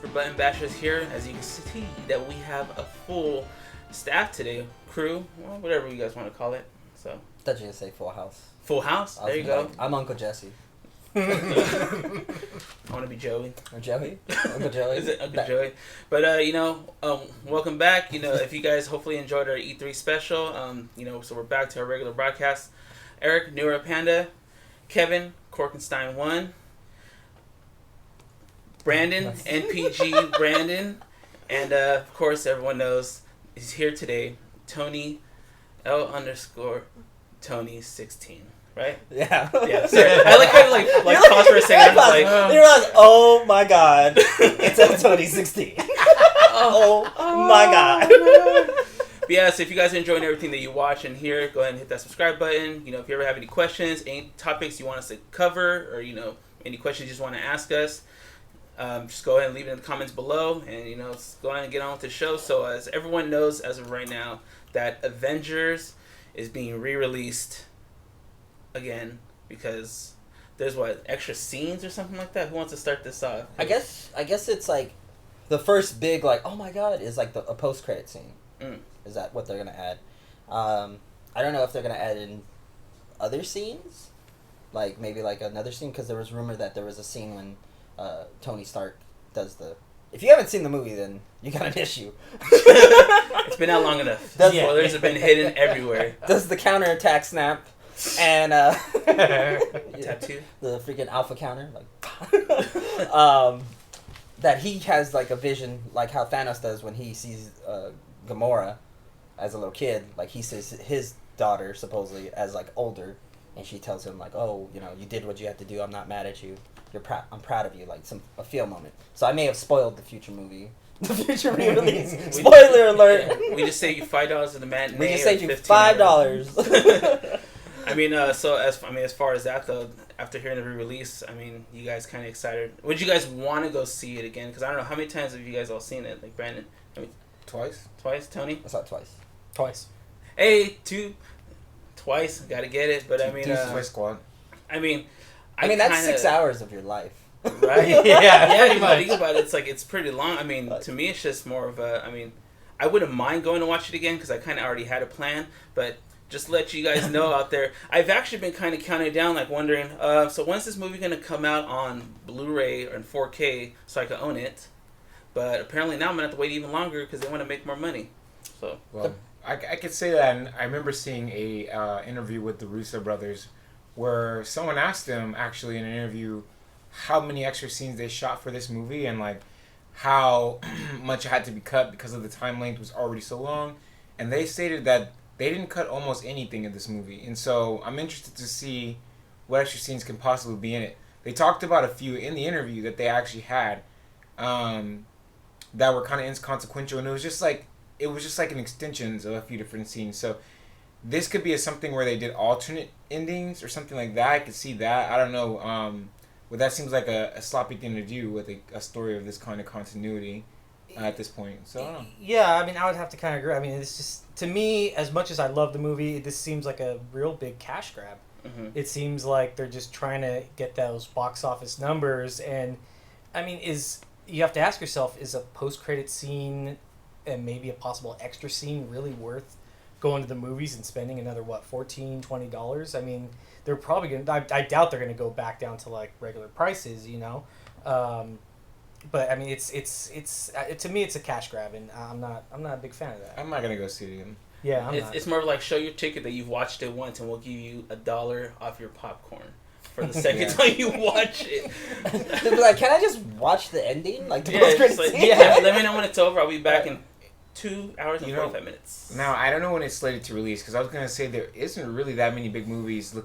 for Button Bashers here. As you can see that we have a full staff today, crew, well, whatever you guys want to call it. So. I thought you were going to say full house. Full house? There you go. I'm Uncle Jesse. I want to be Joey. Or Joey? Uncle Joey? Is it Uncle Joey? But, welcome back. If you guys hopefully enjoyed our E3 special, so we're back to our regular broadcast. Eric, Neura Panda, Kevin, Korkenstein 1, Brandon, NPG Brandon, and of course everyone knows he's here today, Tony, L_Tony16, right? Yeah. Yeah. Sorry. I like how like pause for a second. You're like, oh my god, it's L_Tony16. oh my god. But yeah, so if you guys are enjoying everything that you watch and hear, go ahead and hit that subscribe button. If you ever have any questions, any topics you want us to cover, or any questions you just want to ask us, just go ahead and leave it in the comments below, and let's go ahead and get on with the show. So as everyone knows as of right now, that Avengers is being re-released again because there's extra scenes or something like that. Who wants to start this off? I guess it's like the first big oh my god is like a post-credit scene. Is that what they're gonna add? I don't know if they're gonna add in other scenes, like maybe like another scene, because there was rumor that there was a scene when Tony Stark does the. If you haven't seen the movie, then you got an issue. It's been out long enough. Spoilers have been hidden everywhere. Does the counterattack snap? And tattoo the freaking alpha counter, that he has like a vision, like how Thanos does when he sees Gamora as a little kid. Like he sees his daughter supposedly as like older, and she tells him like, "Oh, you did what you had to do. I'm not mad at you. I'm proud of you." Like a feel moment. So I may have spoiled the future movie. The future re-release. Spoiler alert. We just saved you $5 in the matinee. We just saved you $5. So as far as that though, after hearing the re-release, you guys kind of excited? Would you guys want to go see it again? Because I don't know, how many times have you guys all seen it? Like Brandon, Twice. Tony, I saw it twice. Hey, twice. Gotta get it. But Twice squad. That's 6 hours of your life. Right? Yeah. Think about it. It's pretty long. To me, it's just more of a. I wouldn't mind going to watch it again because I kind of already had a plan. But just to let you guys know out there, I've actually been kind of counting down, wondering. So when's this movie gonna come out on Blu-ray or in 4K so I can own it? But apparently now I'm gonna have to wait even longer because they want to make more money. So I could say that. And I remember seeing a interview with the Russo brothers where someone asked them actually in an interview how many extra scenes they shot for this movie and how much had to be cut because of the time length was already so long, and they stated that they didn't cut almost anything in this movie. And so I'm interested to see what extra scenes can possibly be in it. They talked about a few in the interview that they actually had that were kind of inconsequential, and it was just like an extensions of a few different scenes. So this could be something where they did alternate endings or something like that. I could see that. I don't know. But that seems like a sloppy thing to do with a story of this kind of continuity at this point. So I don't know. Yeah, I would have to kind of agree. It's just, to me, as much as I love the movie, this seems like a real big cash grab. Mm-hmm. It seems like they're just trying to get those box office numbers. And, you have to ask yourself, is a post-credit scene and maybe a possible extra scene really worth going to the movies and spending another, $14, $20? They're probably going to... I doubt they're going to go back down to, regular prices, But, it's to me, it's a cash grab, and I'm not a big fan of that. I'm not going to go see it again. Yeah, it's more of show your ticket that you've watched it once, and we'll give you $1 off your popcorn for the second time you watch it. They'll be like, can I just watch the ending? Let me know when it's over. I'll be back in 2 hours and 45 minutes. Now, I don't know when it's slated to release, because I was going to say there isn't really that many big movies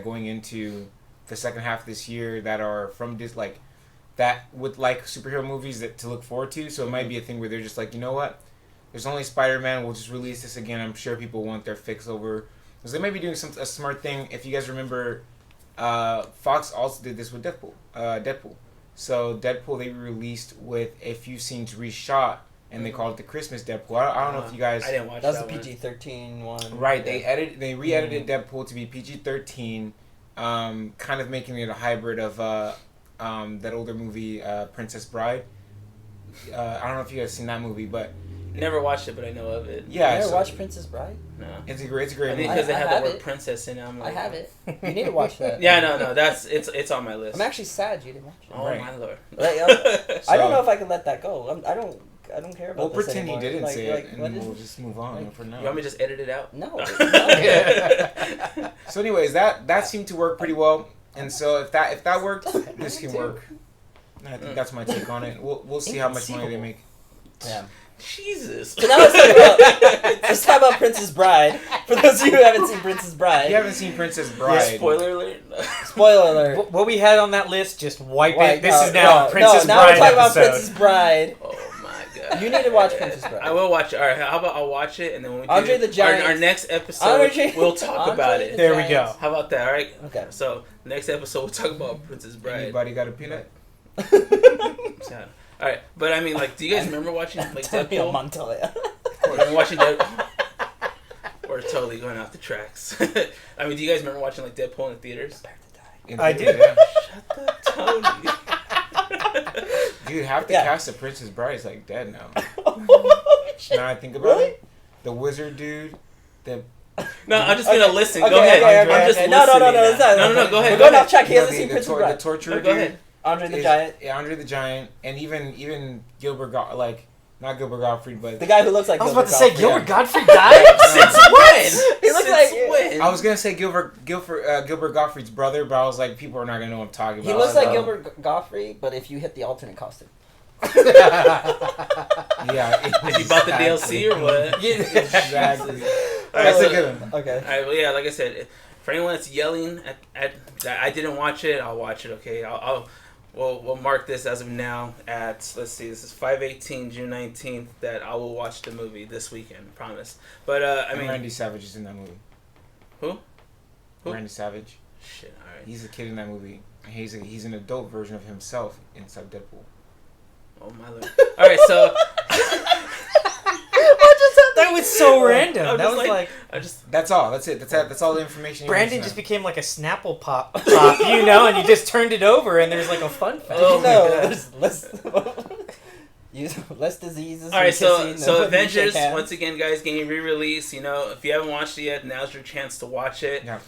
going into the second half of this year that are from this, that with superhero movies that to look forward to. So it might be a thing where they're just you know what? There's only Spider-Man. We'll just release this again. I'm sure people want their fix over. Because they might be doing a smart thing. If you guys remember, Fox also did this with Deadpool. So Deadpool, they released with a few scenes reshot, and they called it the Christmas Deadpool. I don't know if you guys... I didn't watch that. That was the PG-13 one. Right. Yeah. They re-edited Deadpool to be PG-13, kind of making it a hybrid of that older movie, Princess Bride. I don't know if you guys seen that movie, but Never watched it, but I know of it. yeah, You ever so watch Princess Bride? No. it's a great I movie. think because they I have have the word it. princess in it. I'm like, I have it. You need to watch that. Yeah, no, that's it's on my list. I'm actually sad you didn't watch it. Oh Right. my lord. Like, I don't know if I can let that go. I don't care about. We'll this pretend you anymore. didn't say it, and what then is- we'll just move on like- for now. You want me to just edit it out? No. So, anyways, that seemed to work pretty well, and so if that worked, this can work. I think that's my take on it. We'll see how much money they make. Yeah. Jesus. So now let's talk about let's talk about Princess Bride. For those of you who haven't seen Princess Bride, If you haven't seen Princess Bride, Spoiler alert. spoiler alert. What we had on that list, just wipe Wait, it. This is now Princess now Bride we're talking about episode. Princess Bride. Oh my god. You need to watch Princess Bride. I will watch it. All right, how about I'll watch it and then when we Andre do the Giant. our next episode, Andre- we'll talk Andre about the it. There we go. Giant. How about that? All right. Okay. So next episode we'll talk about Princess Bride. anybody got a peanut? Yeah. All right, but I mean, like, do you guys remember watching like Tell me Deadpool? Montoya. Or watching Deadpool? We're totally going off the tracks. I mean, do you guys remember watching like Deadpool in the theaters? I do. Yeah. Shut up, Tony. Dude, half the Yeah. cast of Princess Bride is like dead now. Shit. Now I think about Really? it, the wizard dude, the No, I'm just gonna listen. Go Okay, ahead. okay, I'm okay, just okay. listening. No, it's not. No, go ahead. We're go going ahead. off track. He you know, hasn't seen Princess the Bride. torturer No, go dude. ahead. Andre the is- Giant. Yeah, Andre the Giant, and even Gilbert not Gilbert Gottfried, but The guy who looks like I was about Gilbert to say, Gottfried. Gilbert Godfrey died? Since when? He looks Since like- when? I was gonna say Gilbert Gottfried's brother, but I was like, people are not gonna know what I'm talking about. He looks like So- Gilbert Gottfried, but if you hit the alternate costume. Yeah. If you bought the DLC or what? Exactly. All right, That's so- a good one. Okay. All right, well, yeah, like I said, for anyone that's yelling at that I didn't watch it, I'll watch it. Okay, we'll mark this as of now at, let's see, this is 5/18, June 19th, that I will watch the movie this weekend. Promise. But I mean, Randy Savage is in that movie. Who? Randy Savage. Shit. All right. He's a kid in that movie. He's an adult version of himself inside Deadpool. Oh my lord. All right, so That was so random. I'm That just was like- like I just That's all. That's it. That's all the information. You Brandon need to just know. became like a Snapple pop, you know, and you just turned it over, and there's like a fun fact. Oh my no, God. there's less diseases. all right. So kissing, no Avengers shake hands. once again, guys, getting re-released. You know, if you haven't watched it yet, now's your chance to watch it. Yeah.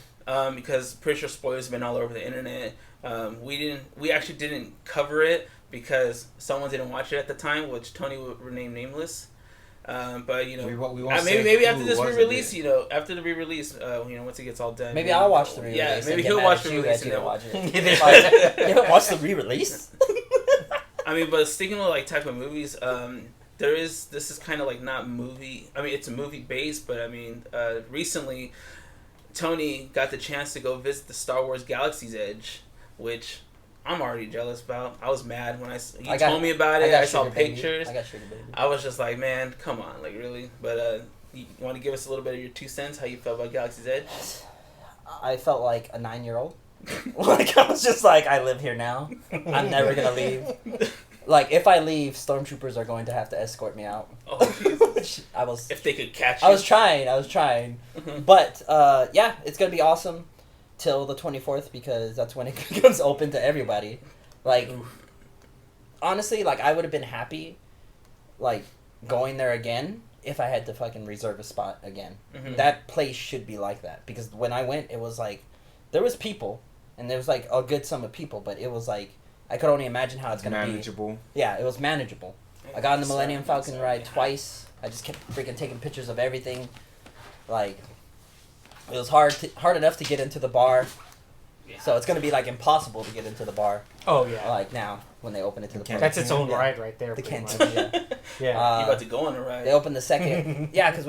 Because pretty sure spoilers have been all over the internet. We actually didn't cover it because someone didn't watch it at the time, which Tony would rename nameless. But you know, We won't maybe say after who this wasn't re-release, it. you know, after the re-release, you know, once it gets all done, Maybe I'll watch the re-release. Yeah, and maybe get he'll mad watch at the you re-release guys and didn't then watch it. They- Like, you haven't watched the re-release? I mean, but sticking with like type of movies, this is kind of like not movie. I mean, it's a movie based, but I mean, recently, Tony got the chance to go visit the Star Wars Galaxies Edge, which I'm already jealous about. I was mad when you told me about it. I saw Sugar Baby. pictures. I got Sugar Baby. I was just like, man, come on, like really. But you want to give us a little bit of your 2 cents? How you felt about Galaxy's Edge? I felt like a 9-year-old. Like, I was just like, I live here now. I'm never gonna leave. Like, if I leave, stormtroopers are going to have to escort me out. Oh, Which I was. if they could catch you. I was trying. But yeah, it's gonna be awesome till the 24th because that's when it becomes open to everybody. Like, honestly, like I would have been happy, like going there again if I had to fucking reserve a spot again. Mhm. That place should be like that because when I went, it was like there was people and there was like a good sum of people, but it was like I could only imagine how it's gonna manageable. be. Yeah, it was manageable. I got on the Millennium Falcon Sorry. ride twice. I just kept freaking taking pictures of everything. Like, it was hard enough to get into the bar. Yeah. So it's gonna be like impossible to get into the bar. Oh yeah, Like now when they open it to the public. that's its own Yeah. ride right there. The pretty canteen. much. Yeah. Yeah. You about to go on a ride? They opened the second. Yeah, because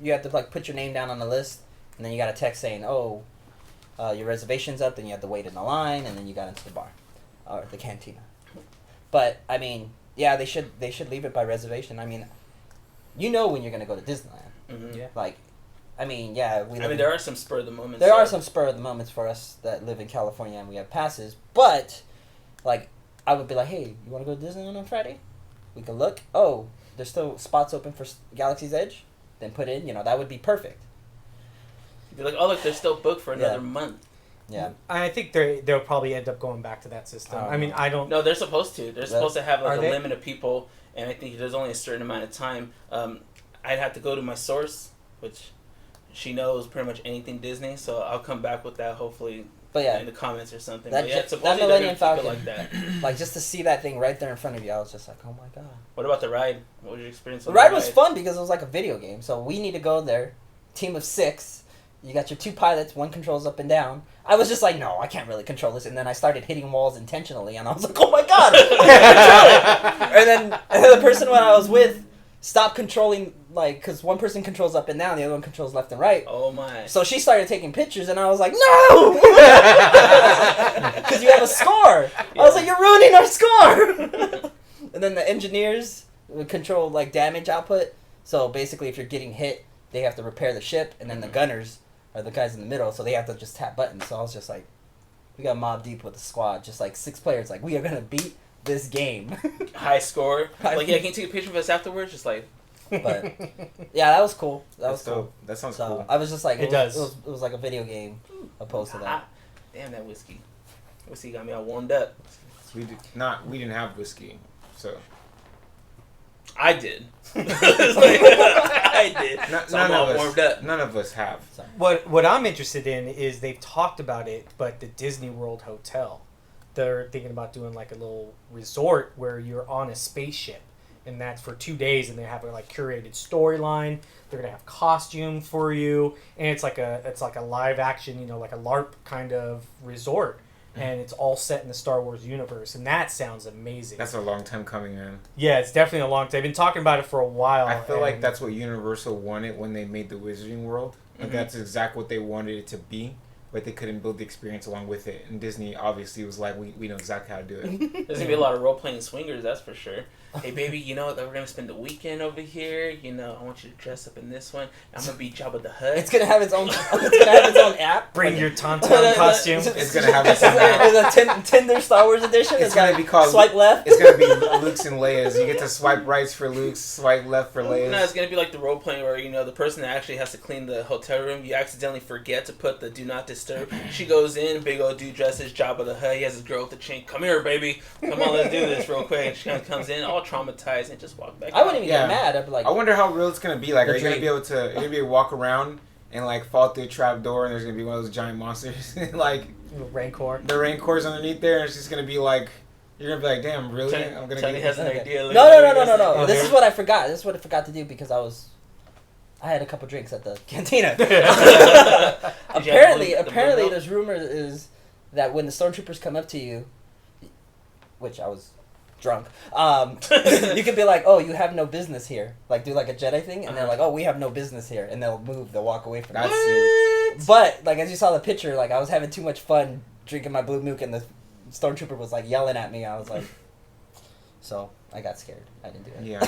you have to put your name down on the list, and then you got a text saying, "Oh, your reservation's up." Then you have to wait in the line, and then you got into the bar, or the cantina. But I mean, yeah, they should leave it by reservation. I mean, you know when you're gonna go to Disneyland. Mhm. Yeah. Like, I mean, yeah, I mean, there are some spur of the moments. there are some spur of the moments for us that live in California and we have passes. But like, I would be like, hey, you want to go to Disneyland on Friday? We can look. Oh, there's still spots open for Galaxy's Edge. Then put in. That would be perfect. You're like, oh look, they're still booked for another Yeah. month. Yeah. I think they'll probably end up going back to that system. Oh, I mean, no. I don't. No, they're supposed to. They're supposed to have like Are a they? limit of people and I think there's only a certain amount of time. I'd have to go to my source, which she knows pretty much anything Disney, so I'll come back with that hopefully. But yeah, in the comments or something. That, but yeah, that Millennium Falcon, like that. like just to see that thing right there in front of you, I was just like, oh my god. What about the ride? What was your experience? The ride was fun because it was like a video game. So we need to go there, team of 6. You got your 2 pilots, 1 controls up and down. I was just like, no, I can't really control this. And then I started hitting walls intentionally, and I was like, oh my god, I can control it. And then the person when I was with stopped controlling, like, because one person controls up and down, the other one controls left and right. Oh my. So she started taking pictures, and I was like, no! Because you have a score. Yeah. I was like, you're ruining our score! And then the engineers control, like, damage output. So basically, if you're getting hit, they have to repair the ship, and then the gunners are the guys in the middle, so they have to just tap buttons. So I was just like, we got mob deep with the squad, just like 6 players, like, we are going to beat this game. High score. Like, yeah, can you take a picture of us afterwards? Just like... But yeah, that was cool. That was cool. That sounds so cool. I was just like, it was like a video game opposed to that. Damn that whiskey. Whiskey got me all warmed up. We didn't have whiskey, so I did. I did. So I'm all warmed up. None of us have. What I'm interested in is they've talked about it, but the Disney World Hotel, they're thinking about doing like a little resort where you're on a spaceship. And that's for 2 days, and they have a like curated storyline. They're gonna have costumes for you, and it's like a live action, you know, like a LARP kind of resort, and it's all set in the Star Wars universe, and that sounds amazing. That's a long time coming, man. Yeah, it's definitely a long time. They've been talking about it for a while. I feel like that's what Universal wanted when they made the Wizarding World. Like that's exactly what they wanted it to be. But they couldn't build the experience along with it. And Disney obviously was like, we know exactly how to do it. There's going to be a lot of role-playing swingers, that's for sure. Hey, baby, you know that we're going to spend the weekend over here. You know, I want you to dress up in this one. I'm going to be Jabba the Hutt. It's going to have its own app. Bring your Tauntaun costume. It's going to have its own app. There's a Tinder Star Wars edition. It's going to be called... Swipe left. It's going to be Luke's and Leia's. You get to swipe right for Luke's, swipe left for Leia's. No, it's going to be like the role-playing where, you know, the person that actually has to clean the hotel room, you accidentally forget to put the Do Not Disturb. She goes in, big old dude dresses Jabba the Hutt. He has his girl with the chain. Come here, baby. Come on, let's do this real quick. And she kind of comes in, all traumatized, and just walk back. I wouldn't even get mad. I'd be like, I wonder how real it's gonna be. Like, are you gonna be able to walk around and like fall through a trap door, and there's gonna be one of those giant monsters, like Rancor. The Rancor's underneath there, and it's just gonna be like, you're gonna be like, damn, really? I'm gonna Tony has an idea. No. This is what I forgot. This is what I forgot to do because I had a couple drinks at the cantina. Apparently, there's rumor is that when the stormtroopers come up to you, which I was drunk, you can be like, "Oh, you have no business here." Like do like a Jedi thing, and they're like, "Oh, we have no business here," and they'll walk away from it. But like as you saw the picture, like I was having too much fun drinking my blue mook, and the stormtrooper was like yelling at me. I was like, so I got scared. I didn't do it. Yeah.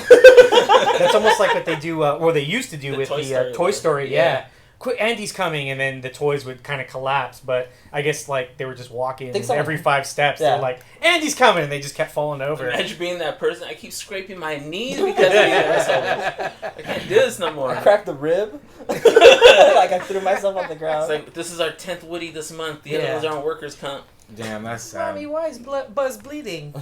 That's almost like what they do, or they used to do with the Toy Story. Yeah. Andy's coming, and then the toys would kind of collapse. But I guess like they were just walking every 5 steps. They're like, Andy's coming, and they just kept falling over. Imagine being that person. I keep scraping my knees because I can't do this no more. I cracked the rib. Like I threw myself on the ground. It's like this is our 10th Woody this month. The other ones are on workers' comp. Damn, that's sad. Mommy, why is Buzz bleeding?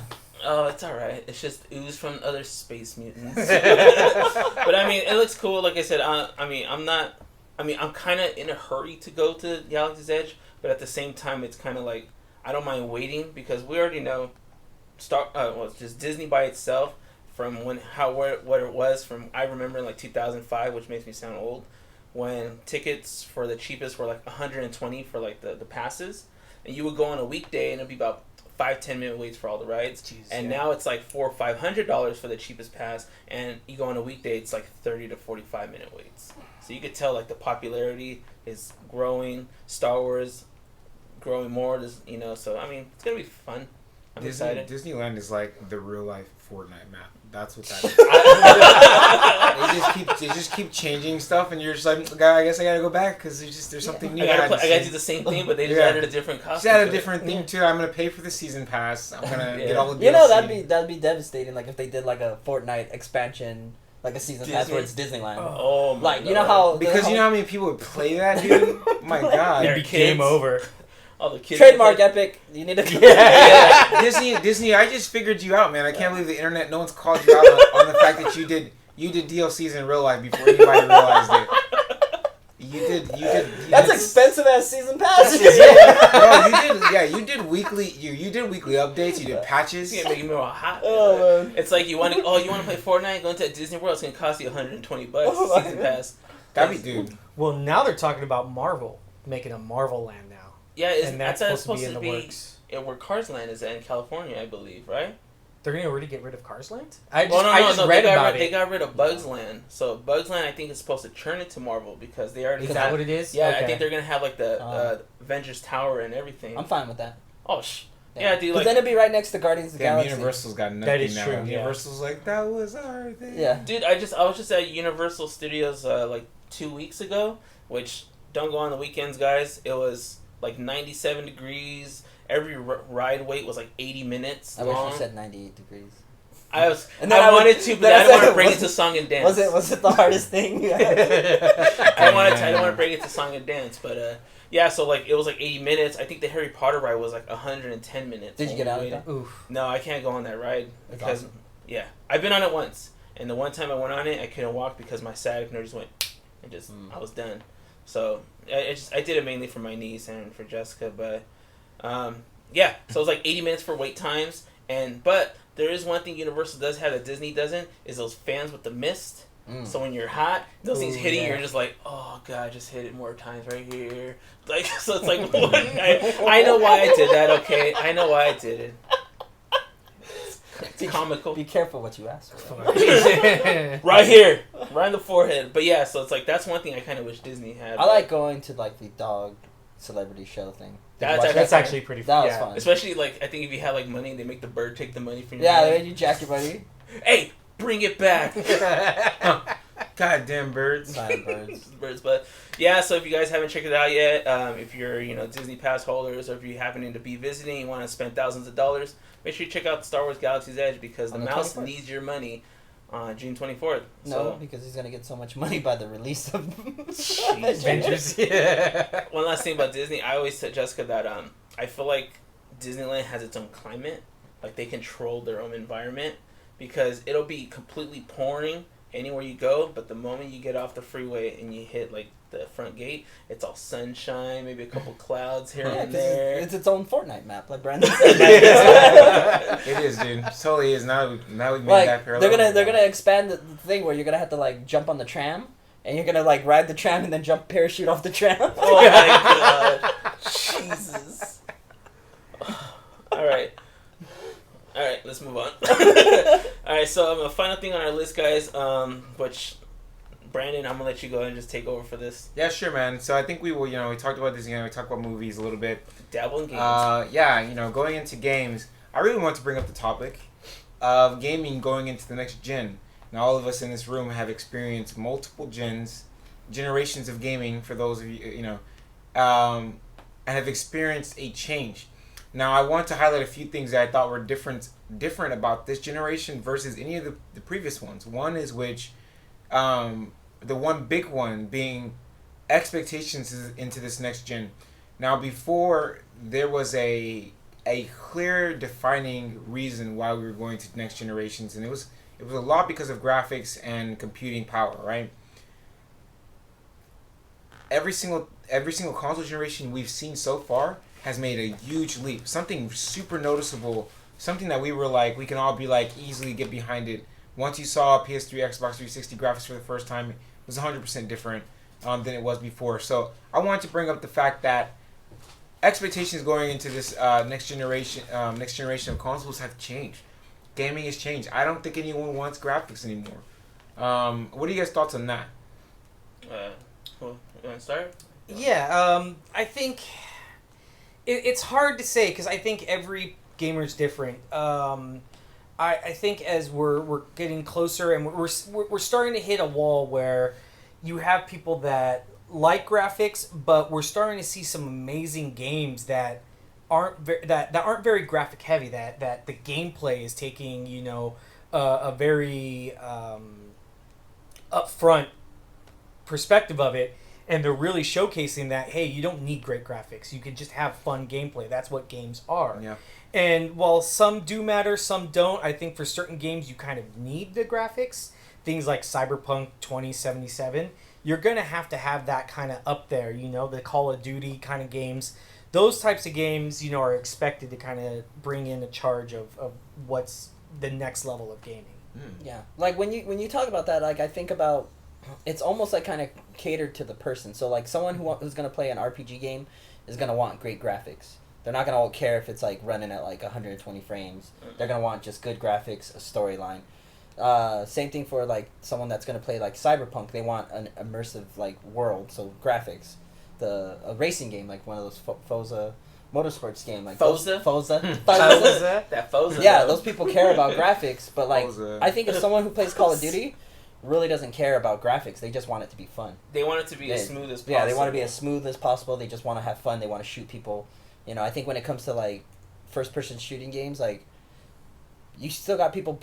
Oh, it's alright. It's just ooze from other space mutants. But I mean, it looks cool. Like I said, I'm kind of in a hurry to go to Galaxy's Edge, but at the same time, it's kind of like I don't mind waiting because we already know it's just Disney by itself from what it was from I remember in like 2005, which makes me sound old, when tickets for the cheapest were like $120 for like the passes, and you would go on a weekday and it'd be about 5-10 minute waits for all the rides. Jeez, and now it's like $400 or $500 for the cheapest pass, and you go on a weekday, it's like 30 to 45 minute waits. So you could tell like the popularity is growing, Star Wars growing more, you know. So I mean, it's gonna be fun. I'm excited. Disneyland is like the real life Fortnite map. That's what that is. They just keep changing stuff, and you're just like, I guess I gotta go back because there's something new. I gotta do the same thing, but they just added a different costume. Just added a different thing too. I'm gonna pay for the season pass. I'm gonna get all the DLC. You know that'd be devastating. Like if they did like a Fortnite expansion, like a season pass where it's Disneyland. Oh my like God. You know how how many people would play that, dude? My God, it became over. all the kids. Trademark Epic. You need to. Yeah. Disney. I just figured you out, man. I can't believe the internet. No one's called you out on the fact that you did DLCs in real life before anybody realized it. You did. That's expensive as season passes. You did weekly. You did weekly updates. You did patches. It's gonna make me more hot. Oh man. It's like you want to play Fortnite? Go into Disney World. It's gonna cost you $120 season pass. That'd be dude. Well, now they're talking about Marvel making a Marvel Land now. Yeah, and that's supposed to be in the works. Where Cars Land is in California, I believe, right? They're gonna already get rid of Cars Land? I just read about it. They got rid of Bugs Land. So Bugs Land, I think, is supposed to turn into Marvel because they already. Is that what it is? Yeah, okay. I think they're gonna have like the Avengers Tower and everything. I'm fine with that. Oh yeah, dude. Because Like, then it'd be right next to Guardians of the Galaxy. Universal's got nothing That is now. true, yeah. Universal's like, that was our thing. Yeah. dude, I was just at Universal Studios like 2 weeks ago, which don't go on the weekends, guys. It was like 97 degrees. Every ride wait was like 80 minutes long. I wish you said 98 degrees. I wanted to, but I didn't want to bring it to song and dance. Was it the hardest thing? I didn't want to bring it to song and dance, but yeah. So like it was like 80 minutes. I think the Harry Potter ride was like 110 minutes. Did you get out of that? Oof. No, I can't go on that ride That's because awesome. yeah, I've been on it once, and the one time I went on it, I couldn't walk because my sciatic nerve just went, and just I was done. So I did it mainly for my niece and for Jessica, but yeah. So it was like 80 minutes for wait times, but there is one thing Universal does have that Disney doesn't, is those fans with the mist. So when you're hot, those things hitting you, you're just like, oh god, just hit it more times right here. Like, so it's like, what? I know why I did that. Okay, I know why I did it. It's comical. Be careful what you ask for. Right here, right in the forehead. But yeah, so it's like that's one thing I kind of wish Disney had. I like going to like the dog celebrity show thing. That's actually pretty fun. That was fun. Especially like I think if you have like money, they make the bird take the money from you. Yeah, you jack your money. Hey, bring it back. Goddamn birds. Silent birds. But yeah, so if you guys haven't checked it out yet, if you're Disney Pass holders, or if you happen to be visiting and want to spend thousands of dollars, make sure you check out Star Wars Galaxy's Edge because the mouse 24th. needs your money on June 24th. No, because he's gonna get so much money by the release of Avengers. Yeah. One last thing about Disney, I always tell Jessica that I feel like Disneyland has its own climate, like they control their own environment, because it'll be completely pouring anywhere you go, but the moment you get off the freeway and you hit like the front gate, it's all sunshine, maybe a couple clouds here and there. It's its own Fortnite map, like Brandon said. It is, dude. It totally is. Now we made Like that parallel. they're gonna expand the thing where you're gonna have to like jump on the tram, and you're gonna like ride the tram and then jump parachute off the tram. Oh my god. Jesus. All right, let's move on. Alright, so a final thing on our list, guys, which, Brandon, I'm going to let you go and just take over for this. Yeah, sure, man. So I think we will, we talked about this, we talked about movies a little bit. Dabble in games. Yeah, going into games, I really want to bring up the topic of gaming going into the next gen. Now, all of us in this room have experienced multiple generations of gaming, for those of you, and have experienced a change. Now, I want to highlight a few things that I thought were different about this generation versus any of the previous ones. One is the one big one being expectations into this next gen. Now, before, there was a clear defining reason why we were going to next generations, and it was a lot because of graphics and computing power, right? Every single console generation we've seen so far has made a huge leap. Something super noticeable, something that we were like, we can all be like, easily get behind it. Once you saw PS3, Xbox 360 graphics for the first time, it was 100% different than it was before. So I wanted to bring up the fact that expectations going into this next generation of consoles have changed. Gaming has changed. I don't think anyone wants graphics anymore. What are you guys' thoughts on that? You want to start? Yeah, I think it's hard to say because I think every gamer's different. I think as we're getting closer and we're starting to hit a wall where you have people that like graphics, but we're starting to see some amazing games that aren't very graphic heavy. That the gameplay is taking a very upfront perspective of it. And they're really showcasing that, hey, you don't need great graphics. You can just have fun gameplay. That's what games are. Yeah. And while some do matter, some don't, I think for certain games you kind of need the graphics. Things like Cyberpunk 2077, you're going to have that kind of up there, the Call of Duty kind of games. Those types of games, are expected to kind of bring in a charge of what's the next level of gaming. Yeah. Like, when you talk about that, like, I think about, it's almost like kind of catered to the person. So, like, someone who's going to play an RPG game is going to want great graphics. They're not going to care if it's, like, running at, like, 120 frames. They're going to want just good graphics, a storyline. Same thing for, like, someone that's going to play, like, Cyberpunk. They want an immersive, like, world, so graphics. A racing game, like one of those Forza motorsports game, like Forza? Forza. That Forza. Yeah, those people care about graphics, but, like, Forza. I think if someone who plays Call of Duty really doesn't care about graphics, they just want it to be fun. They want it to be as smooth as possible. Yeah, they want to be as smooth as possible. They just want to have fun. They want to shoot people. I think when it comes to, like, first-person shooting games, like, you still got people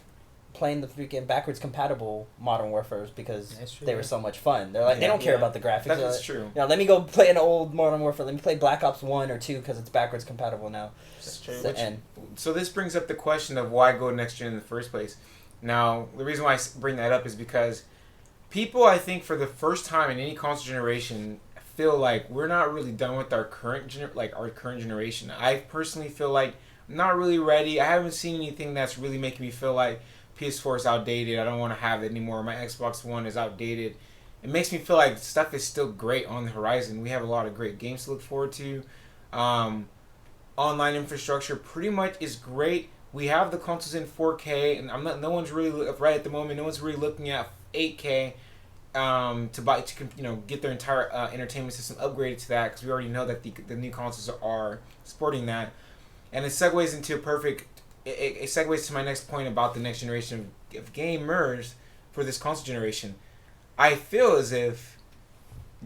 playing the freaking backwards compatible Modern Warfares because they were so much fun. They're like, they don't care about the graphics. That's true. Let me go play an old Modern Warfare. Let me play Black Ops 1 or 2 because it's backwards compatible now. That's true. So this brings up the question of why go next gen in the first place. Now, the reason why I bring that up is because people, I think, for the first time in any console generation, feel like we're not really done with our current generation. I personally feel like I'm not really ready. I haven't seen anything that's really making me feel like PS4 is outdated. I don't want to have it anymore. My Xbox One is outdated. It makes me feel like stuff is still great on the horizon. We have a lot of great games to look forward to. Online infrastructure pretty much is great. We have the consoles in 4K, and no one's really right at the moment. No one's really looking at 8K to get their entire entertainment system upgraded to that, because we already know that the new consoles are supporting that, and it segues into it segues to my next point about the next generation of gamers for this console generation. I feel as if,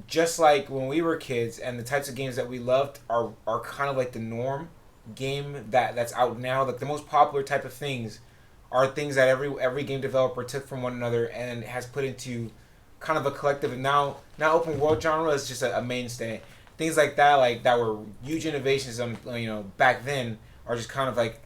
just like when we were kids and the types of games that we loved are kind of like the norm game that's out now, like the most popular type of things are things that every game developer took from one another and has put into kind of a collective, and now open world genre is just a mainstay. Things like that were huge innovations back then are just kind of like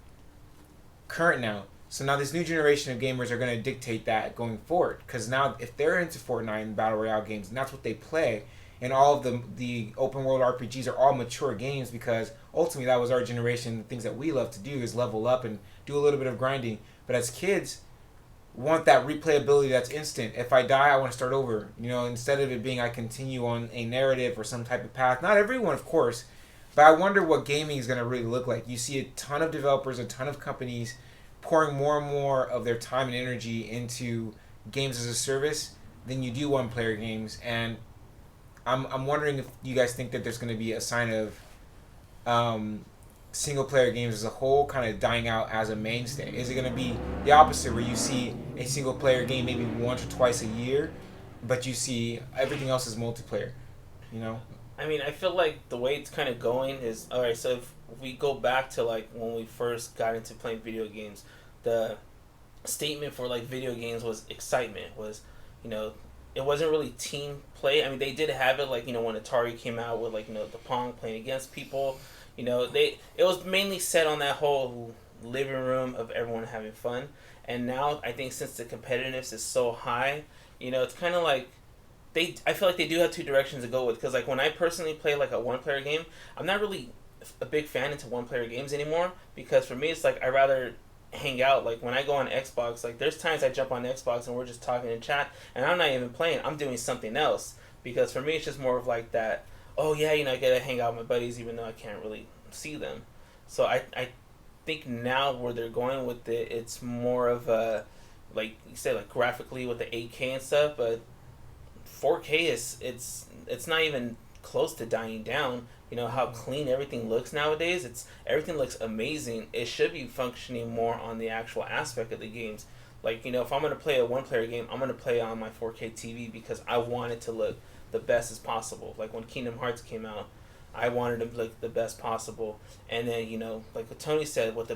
current now. So now this new generation of gamers are going to dictate that going forward, because now if they're into Fortnite and Battle Royale games and that's what they play, and all of the open world RPGs are all mature games, because ultimately that was our generation. The things that we love to do is level up and do a little bit of grinding, but as kids want that replayability that's instant. If I die, I want to start over, instead of it being I continue on a narrative or some type of path. Not everyone, of course, but I wonder what gaming is going to really look like. You see a ton of developers, a ton of companies pouring more and more of their time and energy into games as a service than you do one-player games. And I'm wondering if you guys think that there's going to be a sign of single-player games as a whole kind of dying out as a mainstay. Is it going to be the opposite, where you see a single-player game maybe once or twice a year, but you see everything else is multiplayer, I mean, I feel like the way it's kind of going is, alright, so if we go back to, like, when we first got into playing video games, the statement for, like, video games was excitement, was, it wasn't really team play. I mean, they did have it, like, when Atari came out with, like, the Pong playing against people, it was mainly set on that whole living room of everyone having fun. And now, I think since the competitiveness is so high, it's kind of like, I feel like they do have two directions to go with, because like when I personally play like a one-player game, I'm not really a big fan into one-player games anymore, because for me it's like I rather hang out. Like when I go on Xbox, like there's times I jump on Xbox and we're just talking in chat and I'm not even playing, I'm doing something else, because for me it's just more of like that, oh yeah, I get to hang out with my buddies even though I can't really see them. So I think now where they're going with it, it's more of a, like you said, like graphically with the 8K and stuff, but 4K it's not even close to dying down. How clean everything looks nowadays. Everything looks amazing. It should be functioning more on the actual aspect of the games. Like, if I'm gonna play a one-player game, I'm gonna play on my 4K TV because I want it to look the best as possible. Like when Kingdom Hearts came out, I wanted it to look the best possible. And then like what Tony said, with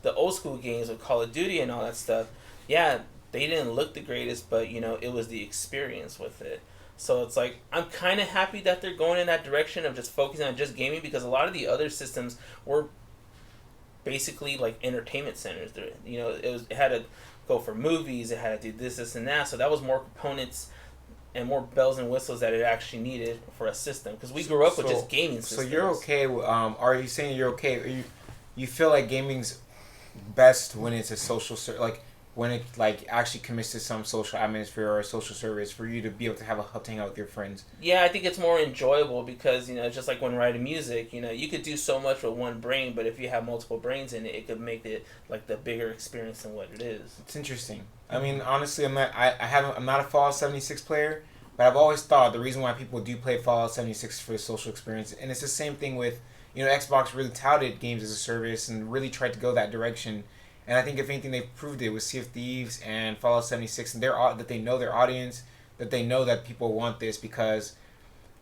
the old school games with Call of Duty and all that stuff, yeah, they didn't look the greatest, but it was the experience with it. So it's like I'm kind of happy that they're going in that direction of just focusing on just gaming, because a lot of the other systems were basically like entertainment centers. You know, it had to go for movies, it had to do this, and that. So that was more components and more bells and whistles that it actually needed for a system. Because we grew up with just gaming systems. So you're okay with, are you saying you're okay? Are you feel like gaming's best when it's a social, like, when it, like, actually commits to some social atmosphere or a social service for you to be able to have a hub to hang out with your friends? Yeah, I think it's more enjoyable because, you know, just like when writing music, you know, you could do so much with one brain, but if you have multiple brains in it, it could make it, like, the bigger experience than what it is. It's interesting. I mean, honestly, I'm not a Fallout 76 player, but I've always thought the reason why people do play Fallout 76 is for the social experience. And it's the same thing with, you know, Xbox really touted games as a service and really tried to go that direction. And I think if anything, they've proved it with Sea of Thieves and Fallout 76, and that they know their audience, that they know that people want this, because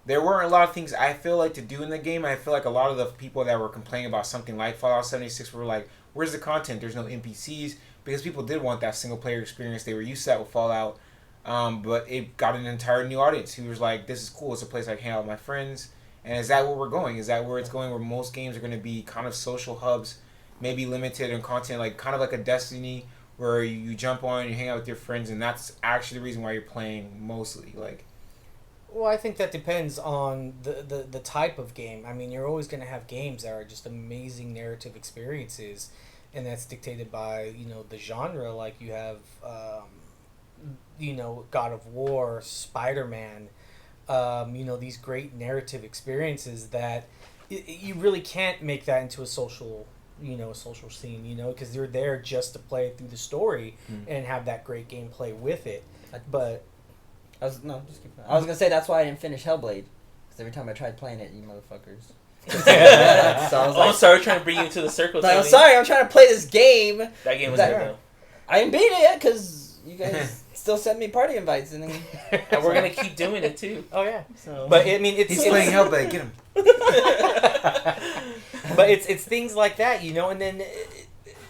there weren't a lot of things I feel like to do in the game. I feel like a lot of the people that were complaining about something like Fallout 76 were like, where's the content? There's no NPCs, because people did want that single player experience. They were used to that with Fallout, but it got an entire new audience who was like, this is cool. It's a place I can hang out with my friends. And is that where we're going? Is that where it's going, where most games are going to be kind of social hubs, maybe limited in content, like kind of like a Destiny, where you jump on, you hang out with your friends, and that's actually the reason why you're playing mostly, like. Well, I think that depends on the type of game. I mean, you're always going to have games that are just amazing narrative experiences, and that's dictated by, you know, the genre. Like you have, you know, God of War, Spider-Man, you know, these great narrative experiences that you really can't make that into a social, you know, a social scene, you know, because you're there just to play through the story and have that great gameplay with it. But just keep going. I was gonna say that's why I didn't finish Hellblade, because every time I tried playing it, you motherfuckers. So I was like, I'm sorry, trying to bring you to the circle. I'm sorry, I'm trying to play this game. That game was good though. I didn't beat it yet because you guys still send me party invites, and then and we're gonna keep doing it too. Oh yeah. So, but I mean, he's playing Hellblade. Get him. But it's things like that, you know, and then,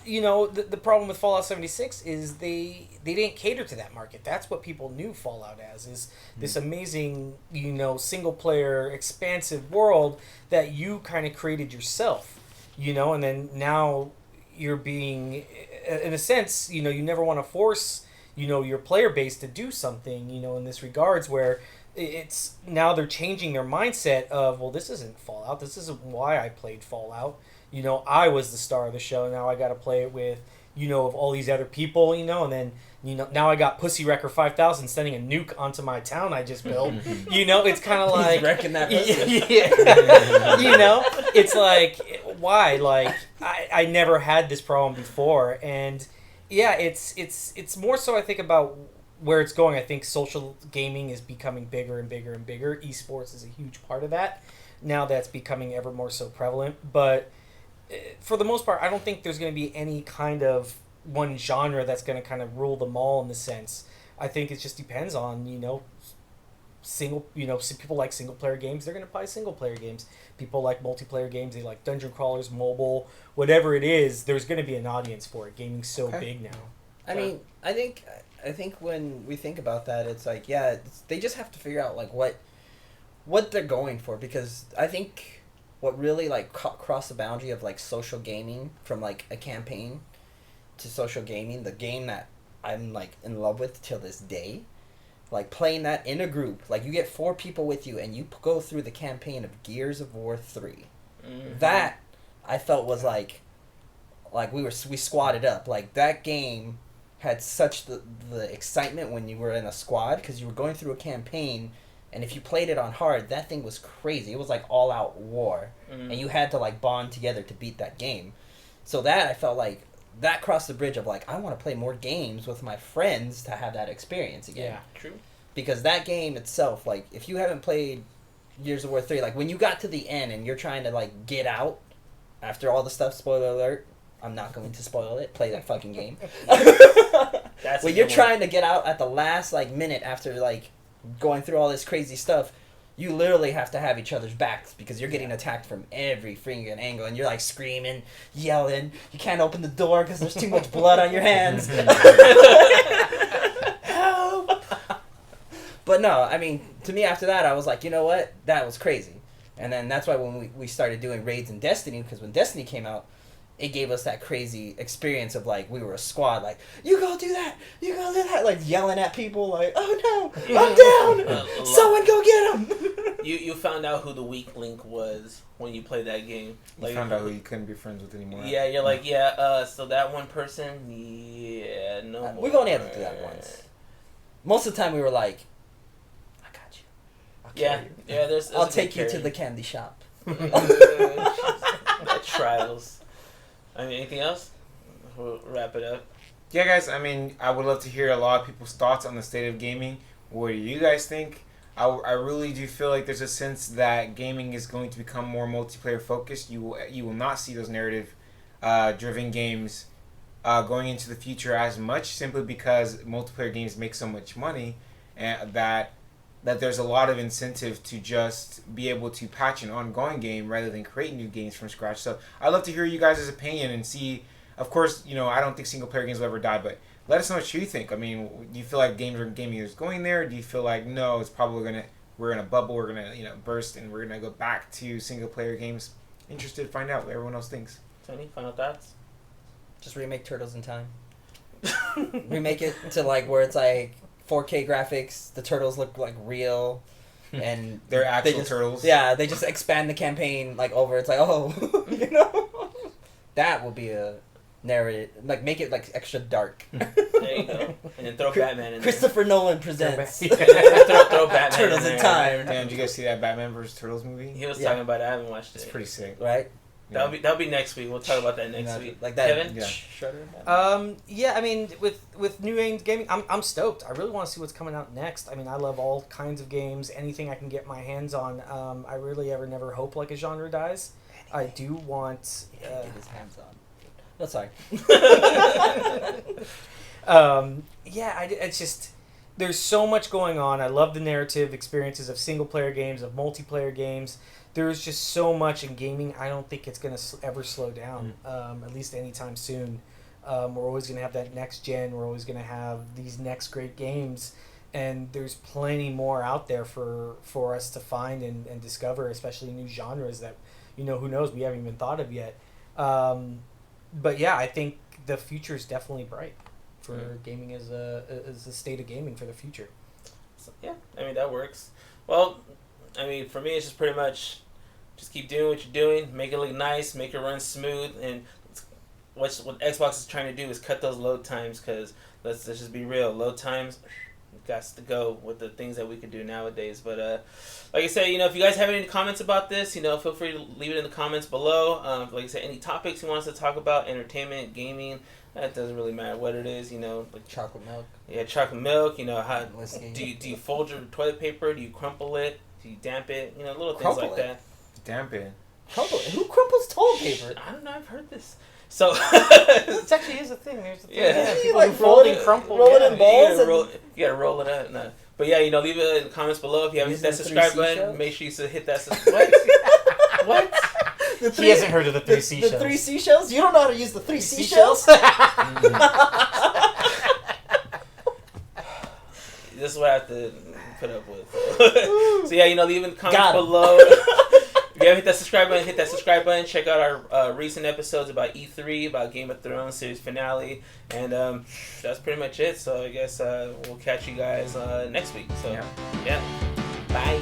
you know, the problem with Fallout 76 is they didn't cater to that market. That's what people knew Fallout as, is this amazing, you know, single player, expansive world that you kind of created yourself, you know, and then now you're being, in a sense, you know, you never want to force, you know, your player base to do something, you know, in this regards where it's now they're changing their mindset of, well, this isn't Fallout. This isn't why I played Fallout. You know, I was the star of the show. Now I got to play it with, you know, of all these other people, you know, and then, you know, now I got Pussy Wrecker 5000 sending a nuke onto my town I just built. You know, it's kind of like, he's wrecking that pussy. Yeah. You know, it's like, why? Like, I never had this problem before. And yeah, it's more so I think about where it's going. I think social gaming is becoming bigger and bigger and bigger. Esports is a huge part of that. Now that's becoming ever more so prevalent. But for the most part, I don't think there's going to be any kind of one genre that's going to kind of rule them all in the sense. I think it just depends on, you know, people like single player games, they're going to play single player games. People like multiplayer games, they like dungeon crawlers, mobile, whatever it is, there's going to be an audience for it. Gaming's so big now. I mean, I think when we think about that, it's like, yeah, they just have to figure out like what they're going for, because I think what really like crossed the boundary of like social gaming from like a campaign to social gaming, the game that I'm like in love with till this day, like playing that in a group, like you get 4 people with you and you go through the campaign of Gears of War 3. That I felt was like we squatted up. Like that game had such the excitement when you were in a squad, because you were going through a campaign, and if you played it on hard, that thing was crazy. It was like all out war, and you had to like bond together to beat that game. So that I felt like that crossed the bridge of like, I want to play more games with my friends to have that experience again. Yeah, true. Because that game itself, like if you haven't played Gears of War 3, like when you got to the end and you're trying to like get out after all the stuff, spoiler alert, I'm not going to spoil it. Play that fucking game. When you're trying to get out at the last like minute after like going through all this crazy stuff, you literally have to have each other's backs, because you're getting attacked from every freaking angle, and you're like screaming, yelling. You can't open the door because there's too much blood on your hands. Help! But no, I mean, to me after that, I was like, you know what? That was crazy. And then that's why when we started doing raids in Destiny, because when Destiny came out, it gave us that crazy experience of like, we were a squad, like, you go do that, you go do that, like yelling at people, like, oh no, I'm down, someone go get him. You found out who the weak link was when you played that game. Like, you found out who you couldn't be friends with anymore. Yeah, you're like, so that one person, no more. We've only had to do that once. Most of the time we were like, I got you. I'll carry you. There's I'll take you to the candy shop. Trials. I mean, anything else? We'll wrap it up. Yeah, guys, I mean, I would love to hear a lot of people's thoughts on the state of gaming. What do you guys think? I really do feel like there's a sense that gaming is going to become more multiplayer focused. You will not see those narrative driven games going into the future as much, simply because multiplayer games make so much money, and that there's a lot of incentive to just be able to patch an ongoing game rather than create new games from scratch. So I'd love to hear you guys' opinion and see. Of course, I don't think single player games will ever die, but let us know what you think. I mean, do you feel like gaming is going there? Do you feel like no, it's probably we're in a bubble, we're gonna burst, and we're gonna go back to single player games? Interested to find out what everyone else thinks. Tony, final thoughts? Just remake Turtles in Time. Remake it to like where it's like 4K graphics, the turtles look like real, and they're actual turtles. Yeah, they just expand the campaign like over. It's like, that will be a narrative. Like, make it like extra dark. There you go. And then throw Batman in Christopher Nolan presents throw Batman Turtles in Time. Damn, did you guys see that Batman vs. Turtles movie? He was talking about it. I haven't watched it. It's pretty sick. Right? That'll be next week. We'll talk about that next week. Like that. Kevin? Yeah. Shredder? Yeah, I mean, with new gaming, I'm stoked. I really want to see what's coming out next. I mean, I love all kinds of games. Anything I can get my hands on. I really never hope like a genre dies. I do want... get his hands on. No, sorry. It's just... There's so much going on. I love the narrative experiences of single-player games, of multiplayer games. There's just so much in gaming. I don't think it's going to ever slow down, at least anytime soon. We're always going to have that next gen. We're always going to have these next great games. And there's plenty more out there for us to find and discover, especially new genres that, who knows, we haven't even thought of yet. But yeah, I think the future is definitely bright for gaming as a state of gaming for the future. So, yeah, I mean, that works. Well, I mean, for me, it's just pretty much just keep doing what you're doing, make it look nice, make it run smooth, and what Xbox is trying to do is cut those load times, because let's just be real, load times got to go with the things that we can do nowadays. But like I said, if you guys have any comments about this, feel free to leave it in the comments below. Like I said, any topics you want us to talk about, entertainment, gaming, that doesn't really matter what it is, like chocolate milk. Yeah, chocolate milk. How Whiskey. do you fold your toilet paper? Do you crumple it? Do you damp it? Little things Crumple like it? that. Damp it. Crumple it? Who crumples toilet paper? I don't know. I've heard this. So It actually is a thing. There's a thing. Yeah. People like who fold and roll crumple. it in balls. You gotta roll it out. No. But yeah, leave it in the comments below. If you haven't hit that subscribe button, make sure you hit that subscribe. What? He hasn't heard of the three seashells. The three seashells? You don't know how to use the three seashells? This is what I have to put up with. So yeah, leave in the comments below. If you haven't hit that subscribe button, hit that subscribe button. Check out our recent episodes about E3, about Game of Thrones series finale, and that's pretty much it. So I guess we'll catch you guys next week. So yeah. Bye.